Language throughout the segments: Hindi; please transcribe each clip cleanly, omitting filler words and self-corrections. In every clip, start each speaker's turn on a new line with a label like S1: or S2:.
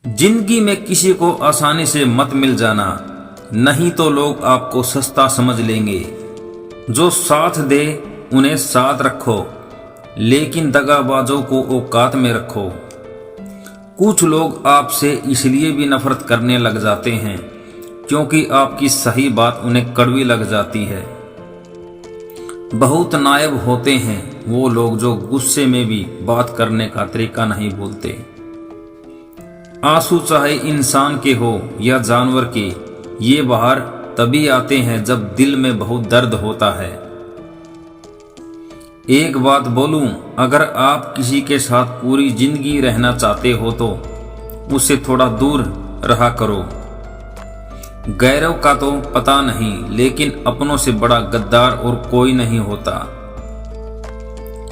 S1: जिंदगी में किसी को आसानी से मत मिल जाना, नहीं तो लोग आपको सस्ता समझ लेंगे। जो साथ दे उन्हें साथ रखो, लेकिन दगाबाजों को औकात में रखो। कुछ लोग आपसे इसलिए भी नफरत करने लग जाते हैं क्योंकि आपकी सही बात उन्हें कड़वी लग जाती है। बहुत नायाब होते हैं वो लोग जो गुस्से में भी बात करने का तरीका नहीं भूलते। आंसू चाहे इंसान के हो या जानवर के, ये बाहर तभी आते हैं जब दिल में बहुत दर्द होता है। एक बात बोलूं, अगर आप किसी के साथ पूरी जिंदगी रहना चाहते हो तो उससे थोड़ा दूर रहा करो। गैरों का तो पता नहीं, लेकिन अपनों से बड़ा गद्दार और कोई नहीं होता।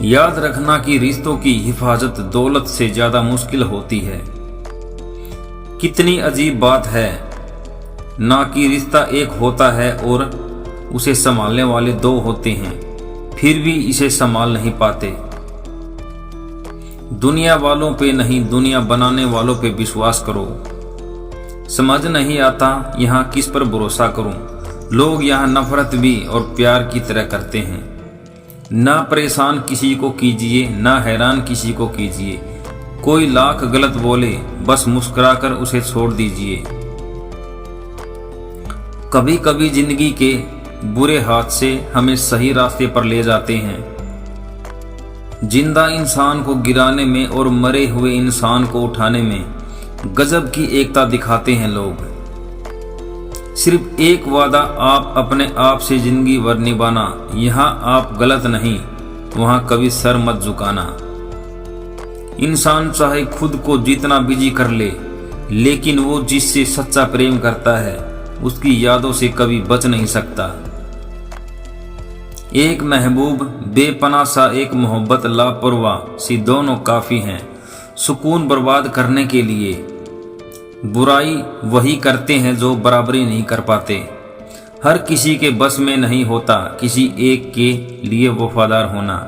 S1: याद रखना कि रिश्तों की हिफाजत दौलत से ज्यादा मुश्किल होती है। कितनी अजीब बात है ना कि रिश्ता एक होता है और उसे संभालने वाले दो होते हैं, फिर भी इसे संभाल नहीं पाते। दुनिया वालों पे नहीं, दुनिया बनाने वालों पे विश्वास करो। समझ नहीं आता यहाँ किस पर भरोसा करूं। लोग यहाँ नफरत भी और प्यार की तरह करते हैं। ना परेशान किसी को कीजिए, ना हैरान किसी को कीजिए। कोई लाख गलत बोले, बस मुस्कुराकर उसे छोड़ दीजिए। कभी कभी जिंदगी के बुरे हाथ से हमें सही रास्ते पर ले जाते हैं। जिंदा इंसान को गिराने में और मरे हुए इंसान को उठाने में गजब की एकता दिखाते हैं लोग। सिर्फ एक वादा आप अपने आप से जिंदगी भर निभाना। यहाँ आप गलत नहीं, वहाँ कभी सर मत झुकाना। इंसान चाहे खुद को जितना बिजी कर ले, लेकिन वो जिससे सच्चा प्रेम करता है उसकी यादों से कभी बच नहीं सकता। एक महबूब बेपनाह सा, एक मोहब्बत लापरवाह सी, दोनों काफी हैं सुकून बर्बाद करने के लिए। बुराई वही करते हैं जो बराबरी नहीं कर पाते। हर किसी के बस में नहीं होता किसी एक के लिए वफादार होना।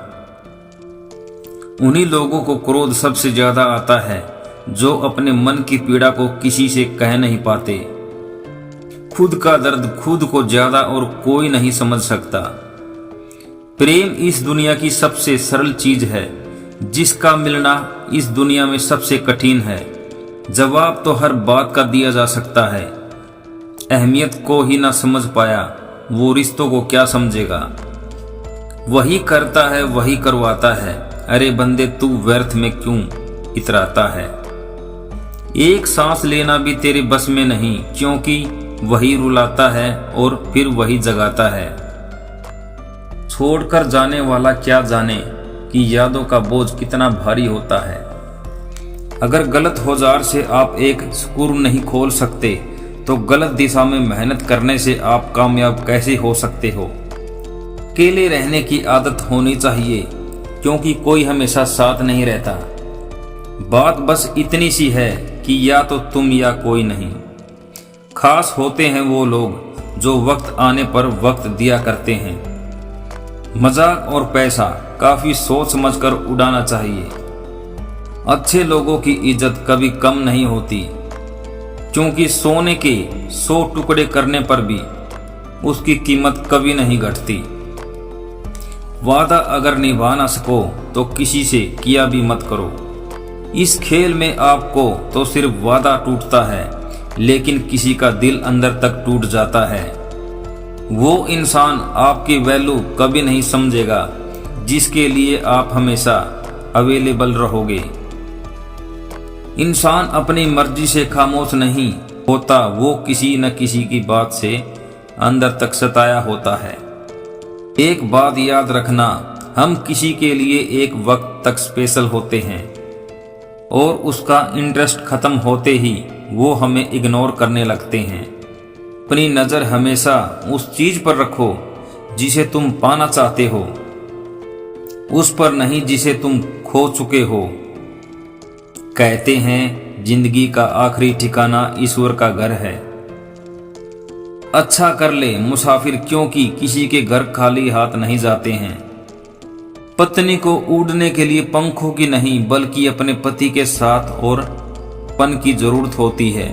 S1: उन्हीं लोगों को क्रोध सबसे ज्यादा आता है जो अपने मन की पीड़ा को किसी से कह नहीं पाते। खुद का दर्द खुद को ज्यादा और कोई नहीं समझ सकता। प्रेम इस दुनिया की सबसे सरल चीज है, जिसका मिलना इस दुनिया में सबसे कठिन है। जवाब तो हर बात का दिया जा सकता है। अहमियत को ही ना समझ पाया, वो रिश्तों को क्या समझेगा। वही करता है वही करवाता है। अरे बंदे, तू व्यर्थ में क्यों इतराता है। एक सांस लेना भी तेरे बस में नहीं, क्योंकि वही रुलाता है और फिर वही जगाता है। छोड़कर जाने वाला क्या जाने कि यादों का बोझ कितना भारी होता है। अगर गलत औजार से आप एक स्क्रू नहीं खोल सकते तो गलत दिशा में मेहनत करने से आप कामयाब कैसे हो सकते हो। अकेले रहने की आदत होनी चाहिए, क्योंकि कोई हमेशा साथ नहीं रहता। बात बस इतनी सी है कि या तो तुम या कोई नहीं। खास होते हैं वो लोग जो वक्त आने पर वक्त दिया करते हैं। मजाक और पैसा काफी सोच समझकर उड़ाना चाहिए। अच्छे लोगों की इज्जत कभी कम नहीं होती, क्योंकि सोने के 100 टुकड़े करने पर भी उसकी कीमत कभी नहीं घटती। वादा अगर निभा ना सको तो किसी से किया भी मत करो। इस खेल में आपको तो सिर्फ वादा टूटता है, लेकिन किसी का दिल अंदर तक टूट जाता है। वो इंसान आपकी वैल्यू कभी नहीं समझेगा जिसके लिए आप हमेशा अवेलेबल रहोगे। इंसान अपनी मर्जी से खामोश नहीं होता, वो किसी न किसी की बात से अंदर तक सताया होता है। एक बात याद रखना, हम किसी के लिए एक वक्त तक स्पेशल होते हैं और उसका इंटरेस्ट खत्म होते ही वो हमें इग्नोर करने लगते हैं। अपनी नजर हमेशा उस चीज पर रखो जिसे तुम पाना चाहते हो, उस पर नहीं जिसे तुम खो चुके हो। कहते हैं जिंदगी का आखिरी ठिकाना ईश्वर का घर है। अच्छा कर ले मुसाफिर, क्योंकि किसी के घर खाली हाथ नहीं जाते हैं। पत्नी को उड़ने के लिए पंखों की नहीं, बल्कि अपने पति के साथ और अपनपन की जरूरत होती है।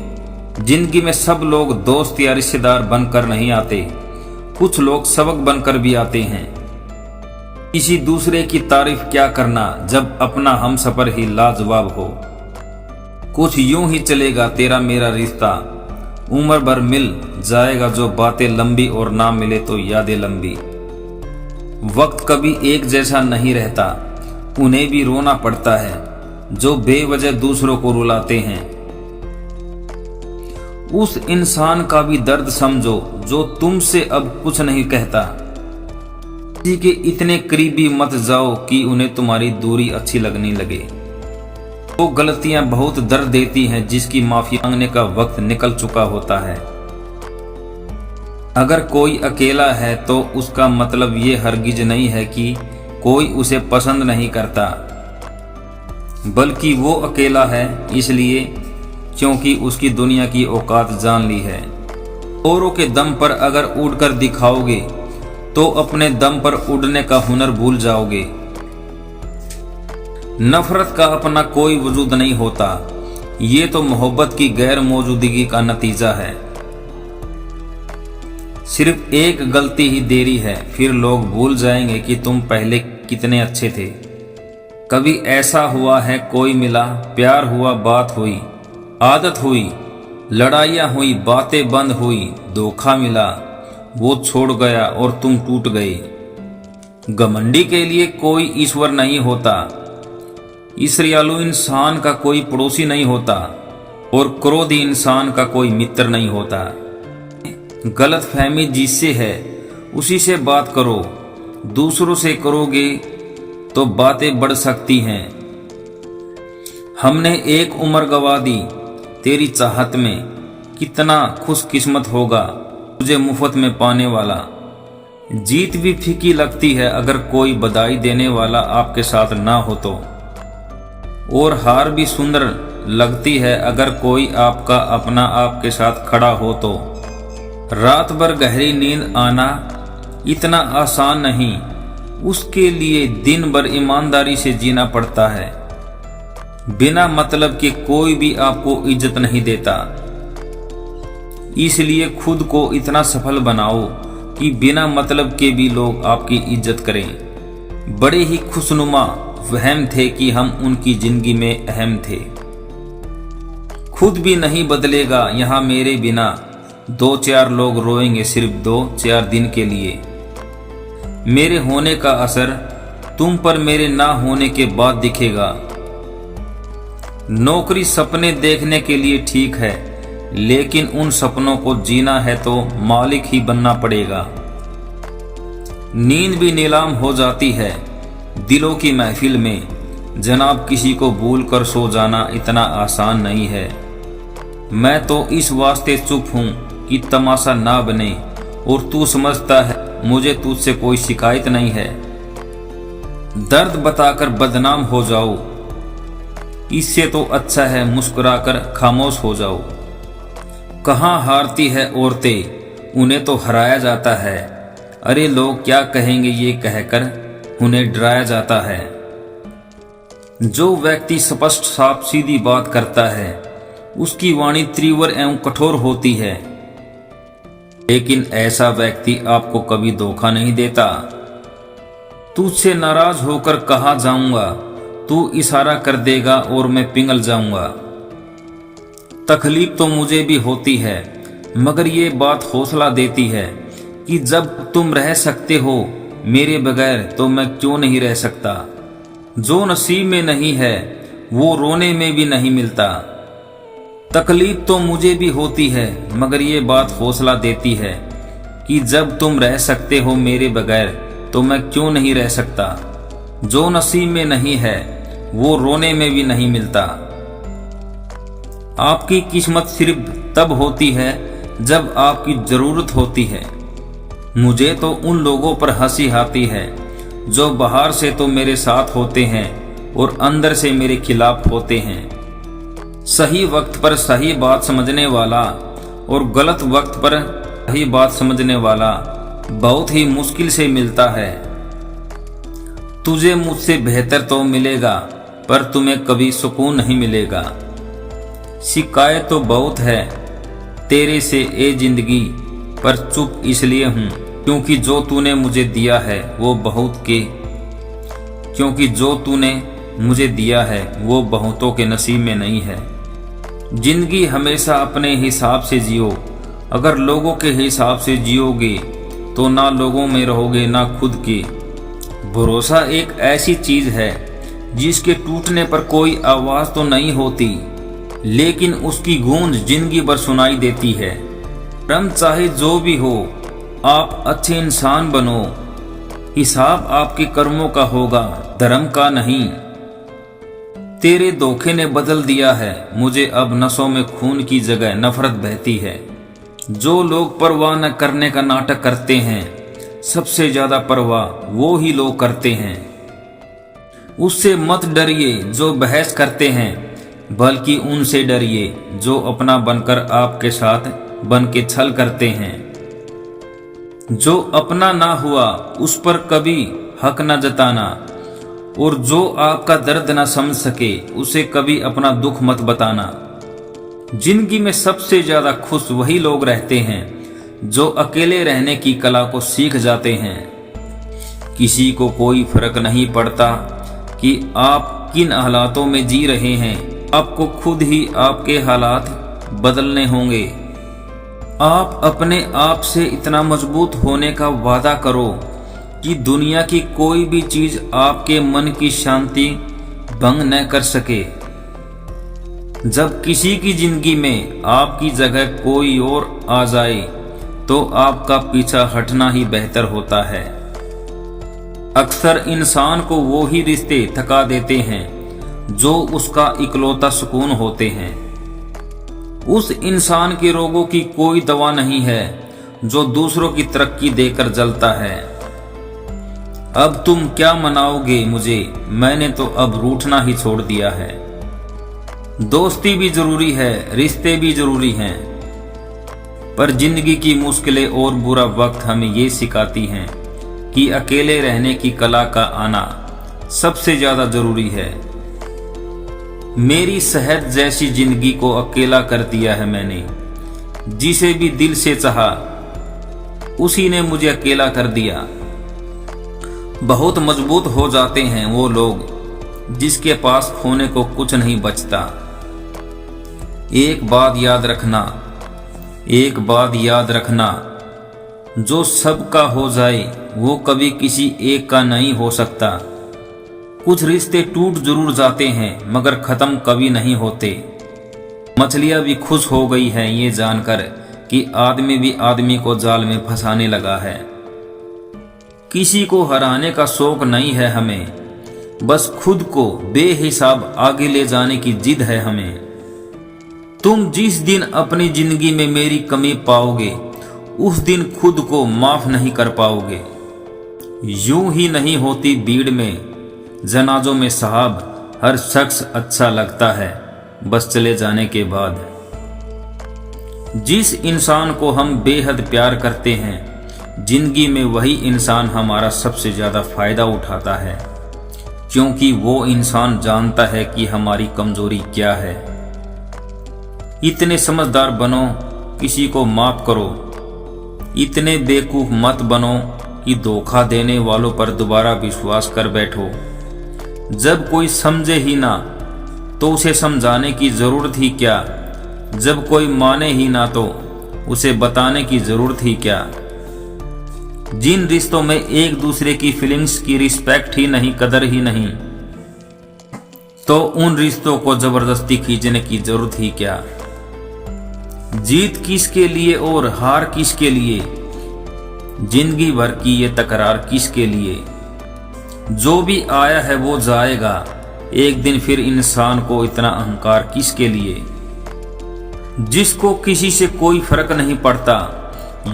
S1: जिंदगी में सब लोग दोस्त या रिश्तेदार बनकर नहीं आते, कुछ लोग सबक बनकर भी आते हैं। किसी दूसरे की तारीफ क्या करना जब अपना हमसफर ही लाजवाब हो। कुछ यूं ही चलेगा तेरा मेरा रिश्ता, उम्र भर मिल जाएगा जो बातें लंबी और ना मिले तो यादें लंबी। वक्त कभी एक जैसा नहीं रहता, उन्हें भी रोना पड़ता है जो बेवजह दूसरों को रुलाते हैं। उस इंसान का भी दर्द समझो जो तुमसे अब कुछ नहीं कहता। किसी के इतने करीबी मत जाओ कि उन्हें तुम्हारी दूरी अच्छी लगने लगे। वो गलतियां बहुत दर्द देती हैं जिसकी माफी मांगने का वक्त निकल चुका होता है। अगर कोई अकेला है तो उसका मतलब ये हरगिज नहीं है कि कोई उसे पसंद नहीं करता, बल्कि वो अकेला है इसलिए क्योंकि उसकी दुनिया की औकात जान ली है। औरों के दम पर अगर उड़कर दिखाओगे तो अपने दम पर उड़ने का हुनर भूल जाओगे। नफरत का अपना कोई वजूद नहीं होता, ये तो मोहब्बत की गैर मौजूदगी का नतीजा है। सिर्फ एक गलती ही देरी है, फिर लोग भूल जाएंगे कि तुम पहले कितने अच्छे थे। कभी ऐसा हुआ है कोई मिला, प्यार हुआ, बात हुई, आदत हुई, लड़ाइयाँ हुई, बातें बंद हुई, धोखा मिला, वो छोड़ गया और तुम टूट गए। घमंडी के लिए कोई ईश्वर नहीं होता, ईर्ष्यालु इंसान का कोई पड़ोसी नहीं होता और क्रोधी इंसान का कोई मित्र नहीं होता। गलतफहमी जिससे है उसी से बात करो, दूसरों से करोगे तो बातें बढ़ सकती हैं। हमने एक उम्र गवा दी तेरी चाहत में, कितना खुशकिस्मत होगा तुझे मुफ्त में पाने वाला। जीत भी फीकी लगती है अगर कोई बधाई देने वाला आपके साथ ना हो तो, और हार भी सुंदर लगती है अगर कोई आपका अपना आपके साथ खड़ा हो तो। रात भर गहरी नींद आना इतना आसान नहीं, उसके लिए दिन भर ईमानदारी से जीना पड़ता है। बिना मतलब के कोई भी आपको इज्जत नहीं देता, इसलिए खुद को इतना सफल बनाओ कि बिना मतलब के भी लोग आपकी इज्जत करें। बड़े ही खुशनुमा वहम थे कि हम उनकी जिंदगी में अहम थे। खुद भी नहीं बदलेगा यहाँ मेरे बिना, दो चार लोग रोएंगे सिर्फ 2-4 दिन के लिए। मेरे होने का असर तुम पर मेरे ना होने के बाद दिखेगा। नौकरी सपने देखने के लिए ठीक है, लेकिन उन सपनों को जीना है तो मालिक ही बनना पड़ेगा। नींद भी नीलाम हो जाती है दिलों की महफिल में, जनाब किसी को भूल कर सो जाना इतना आसान नहीं है। मैं तो इस वास्ते चुप हूँ कि तमाशा ना बने, और तू समझता है मुझे तुझसे कोई शिकायत नहीं है। दर्द बताकर बदनाम हो जाओ, इससे तो अच्छा है मुस्कुराकर खामोश हो जाओ। कहाँ हारती है औरतें, उन्हें तो हराया जाता है। अरे लोग क्या कहेंगे ये कहकर उन्हें डराया जाता है। जो व्यक्ति स्पष्ट साफ सीधी बात करता है उसकी वाणी तीव्र एवं कठोर होती है, लेकिन ऐसा व्यक्ति आपको कभी धोखा नहीं देता। तुझसे नाराज होकर कहाँ जाऊंगा, तू इशारा कर देगा और मैं पिघल जाऊंगा। तकलीफ तो मुझे भी होती है, मगर ये बात हौसला देती है कि जब तुम रह सकते हो मेरे बगैर तो मैं क्यों नहीं रह सकता। जो नसीब में नहीं है वो रोने में भी नहीं मिलता। तकलीफ तो मुझे भी होती है, मगर ये बात हौसला देती है कि जब तुम रह सकते हो मेरे बगैर तो मैं क्यों नहीं रह सकता। जो नसीब में नहीं है वो रोने में भी नहीं मिलता। आपकी किस्मत सिर्फ तब होती है जब आपकी जरूरत होती है। मुझे तो उन लोगों पर हंसी आती है जो बाहर से तो मेरे साथ होते हैं और अंदर से मेरे खिलाफ होते हैं। सही वक्त पर सही बात समझने वाला और गलत वक्त पर सही बात समझने वाला बहुत ही मुश्किल से मिलता है। तुझे मुझसे बेहतर तो मिलेगा, पर तुम्हें कभी सुकून नहीं मिलेगा। शिकायत तो बहुत है तेरे से ए जिंदगी, पर चुप इसलिए हूँ क्योंकि जो तूने मुझे दिया है वो बहुतों के नसीब में नहीं है। जिंदगी हमेशा अपने हिसाब से जियो, अगर लोगों के हिसाब से जियोगे तो ना लोगों में रहोगे ना खुद के। भरोसा एक ऐसी चीज है जिसके टूटने पर कोई आवाज तो नहीं होती, लेकिन उसकी गूंज जिंदगी भर सुनाई देती है। कर्म चाहे जो भी हो, आप अच्छे इंसान बनो, हिसाब आपके कर्मों का होगा, धर्म का नहीं। तेरे धोखे ने बदल दिया है मुझे, अब नसों में खून की जगह नफरत बहती है। जो लोग परवाह न करने का नाटक करते हैं, सबसे ज्यादा परवाह वो ही लोग करते हैं। उससे मत डरिए जो बहस करते हैं, बल्कि उनसे डरिए जो अपना बनकर आपके साथ बन के छल करते हैं। जो अपना ना हुआ उस पर कभी हक न जताना, और जो आपका दर्द ना समझ सके उसे कभी अपना दुख मत बताना। जिंदगी में सबसे ज्यादा खुश वही लोग रहते हैं जो अकेले रहने की कला को सीख जाते हैं। किसी को कोई फर्क नहीं पड़ता कि आप किन हालातों में जी रहे हैं, आपको खुद ही आपके हालात बदलने होंगे। आप अपने आप से इतना मजबूत होने का वादा करो कि दुनिया की कोई भी चीज आपके मन की शांति भंग न कर सके। जब किसी की जिंदगी में आपकी जगह कोई और आ जाए तो आपका पीछा हटना ही बेहतर होता है। अक्सर इंसान को वो ही रिश्ते थका देते हैं जो उसका इकलौता सुकून होते हैं। उस इंसान के रोगों की कोई दवा नहीं है जो दूसरों की तरक्की देकर जलता है। अब तुम क्या मनाओगे मुझे, मैंने तो अब रूठना ही छोड़ दिया है। दोस्ती भी जरूरी है, रिश्ते भी जरूरी हैं, पर जिंदगी की मुश्किलें और बुरा वक्त हमें ये सिखाती हैं कि अकेले रहने की कला का आना सबसे ज्यादा जरूरी है। मेरी सेहत जैसी जिंदगी को अकेला कर दिया है मैंने, जिसे भी दिल से चाहा उसी ने मुझे अकेला कर दिया। बहुत मजबूत हो जाते हैं वो लोग जिसके पास खोने को कुछ नहीं बचता। एक बात याद रखना, जो सबका हो जाए वो कभी किसी एक का नहीं हो सकता। कुछ रिश्ते टूट जरूर जाते हैं मगर खत्म कभी नहीं होते। मछलियां भी खुश हो गई हैं ये जानकर कि आदमी भी आदमी को जाल में फंसाने लगा है। किसी को हराने का शौक नहीं है हमें, बस खुद को बेहिसाब आगे ले जाने की जिद है हमें। तुम जिस दिन अपनी जिंदगी में मेरी कमी पाओगे उस दिन खुद को माफ नहीं कर पाओगे। यूं ही नहीं होती भीड़ में जनाजों में साहब, हर शख्स अच्छा लगता है बस चले जाने के बाद। जिस इंसान को हम बेहद प्यार करते हैं जिंदगी में वही इंसान हमारा सबसे ज्यादा फायदा उठाता है, क्योंकि वो इंसान जानता है कि हमारी कमजोरी क्या है। इतने समझदार बनो, किसी को माफ करो। इतने बेवकूफ मत बनो कि धोखा देने वालों पर दोबारा विश्वास कर बैठो। जब कोई समझे ही ना तो उसे समझाने की जरूरत ही क्या, जब कोई माने ही ना तो उसे बताने की जरूरत ही क्या। जिन रिश्तों में एक दूसरे की फीलिंग्स की रिस्पेक्ट ही नहीं, कदर ही नहीं, तो उन रिश्तों को जबरदस्ती खींचने की जरूरत ही क्या। जीत किसके लिए और हार किसके लिए, जिंदगी भर की ये तकरार किसके लिए। जो भी आया है वो जाएगा एक दिन, फिर इंसान को इतना अहंकार किसके लिए। जिसको किसी से कोई फर्क नहीं पड़ता,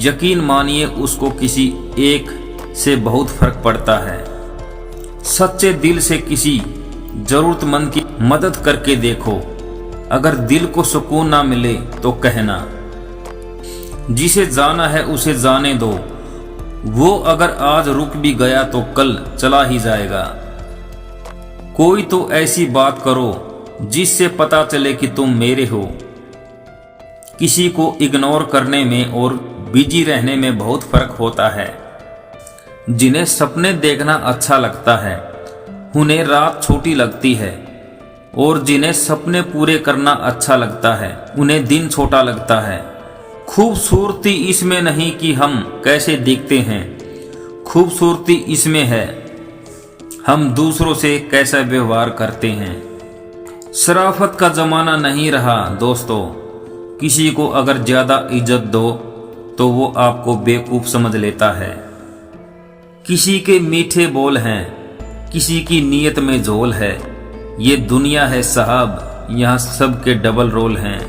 S1: यकीन मानिए उसको किसी एक से बहुत फर्क पड़ता है। सच्चे दिल से किसी जरूरतमंद की मदद करके देखो, अगर दिल को सुकून ना मिले तो कहना। जिसे जाना है उसे जाने दो, वो अगर आज रुक भी गया तो कल चला ही जाएगा। कोई तो ऐसी बात करो जिससे पता चले कि तुम मेरे हो। किसी को इग्नोर करने में और बिजी रहने में बहुत फर्क होता है। जिन्हें सपने देखना अच्छा लगता है उन्हें रात छोटी लगती है, और जिन्हें सपने पूरे करना अच्छा लगता है उन्हें दिन छोटा लगता है। खूबसूरती इसमें नहीं कि हम कैसे दिखते हैं, खूबसूरती इसमें है हम दूसरों से कैसा व्यवहार करते हैं। शराफत का जमाना नहीं रहा दोस्तों। किसी को अगर ज्यादा इज्जत दो तो वो आपको बेवकूफ समझ लेता है। किसी के मीठे बोल हैं, किसी की नीयत में झोल है। ये दुनिया है साहब, यहाँ सबके डबल रोल हैं।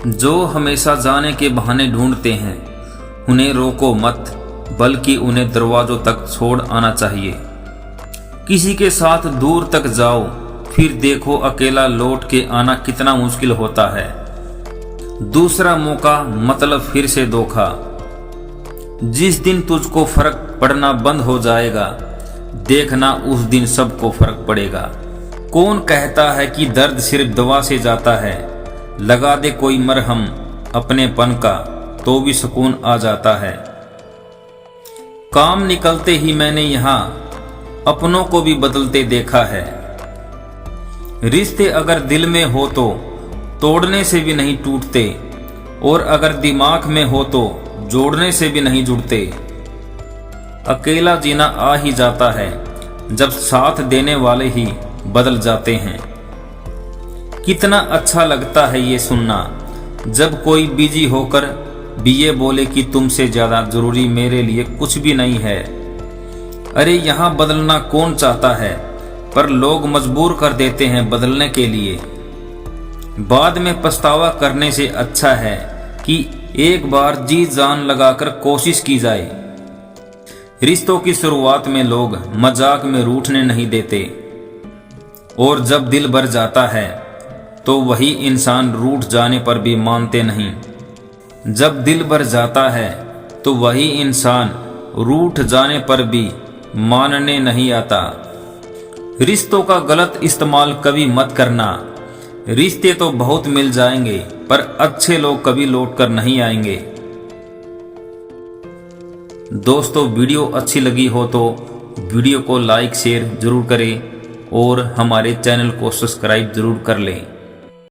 S1: जो हमेशा जाने के बहाने ढूंढते हैं उन्हें रोको मत, बल्कि उन्हें दरवाजों तक छोड़ आना चाहिए। किसी के साथ दूर तक जाओ, फिर देखो अकेला लौट के आना कितना मुश्किल होता है। दूसरा मौका मतलब फिर से धोखा। जिस दिन तुझको फर्क पड़ना बंद हो जाएगा, देखना उस दिन सबको फर्क पड़ेगा। कौन कहता है कि दर्द सिर्फ दवा से जाता है। लगा दे कोई मरहम अपनेपन का तो भी सुकून आ जाता है। काम निकलते ही मैंने यहाँ अपनों को भी बदलते देखा है। रिश्ते अगर दिल में हो तो तोड़ने से भी नहीं टूटते, और अगर दिमाग में हो तो जोड़ने से भी नहीं जुड़ते। अकेला जीना आ ही जाता है जब साथ देने वाले ही बदल जाते हैं। कितना अच्छा लगता है ये सुनना जब कोई बिजी होकर भी ये बोले कि तुमसे ज्यादा जरूरी मेरे लिए कुछ भी नहीं है। अरे यहाँ बदलना कौन चाहता है, पर लोग मजबूर कर देते हैं बदलने के लिए। बाद में पछतावा करने से अच्छा है कि एक बार जी जान लगाकर कोशिश की जाए। रिश्तों की शुरुआत में लोग मजाक में रूठने नहीं देते, और जब दिल भर जाता है तो वही इंसान रूठ जाने पर भी मानते नहीं। जब दिल भर जाता है तो वही इंसान रूठ जाने पर भी मानने नहीं आता। रिश्तों का गलत इस्तेमाल कभी मत करना। रिश्ते तो बहुत मिल जाएंगे, पर अच्छे लोग कभी लौट कर नहीं आएंगे। दोस्तों, वीडियो अच्छी लगी हो तो वीडियो को लाइक शेयर जरूर करें, और हमारे चैनल को सब्सक्राइब जरूर कर लें।